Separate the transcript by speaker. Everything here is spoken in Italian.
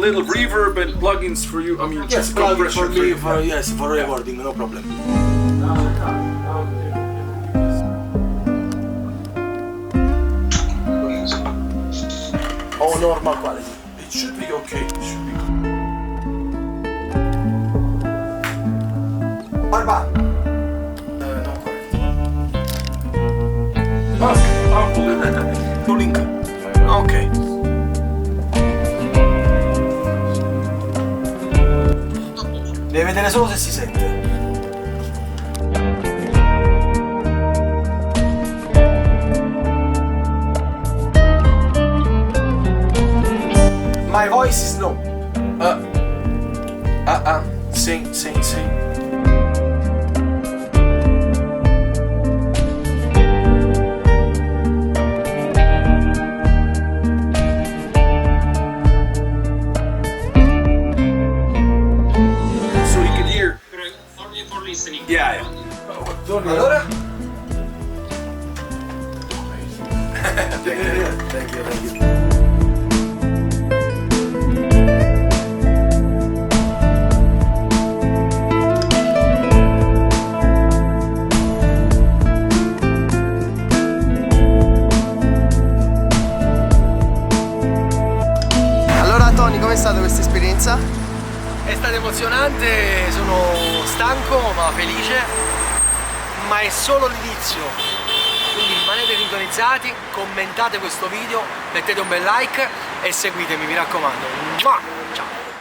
Speaker 1: little reverb and plugins for you. I mean,
Speaker 2: yes,
Speaker 1: just
Speaker 2: plugin for me,
Speaker 1: you.
Speaker 2: for yes, for recording, no problem. Oh, normal quality.
Speaker 1: It should be okay. It should be.
Speaker 2: Barba.
Speaker 1: Not correct.
Speaker 2: Tu link. Ok. Devi vedere solo se si sente. My voice is no.
Speaker 1: Sing. So you can hear.
Speaker 3: Only for listening.
Speaker 1: Yeah.
Speaker 2: Allora?
Speaker 1: Thank you.
Speaker 4: Allora Tony, com'è stata questa esperienza?
Speaker 2: È stato emozionante, sono stanco ma felice, ma è solo l'inizio. Quindi rimanete sintonizzati, commentate questo video, mettete un bel like e seguitemi, mi raccomando. Ciao!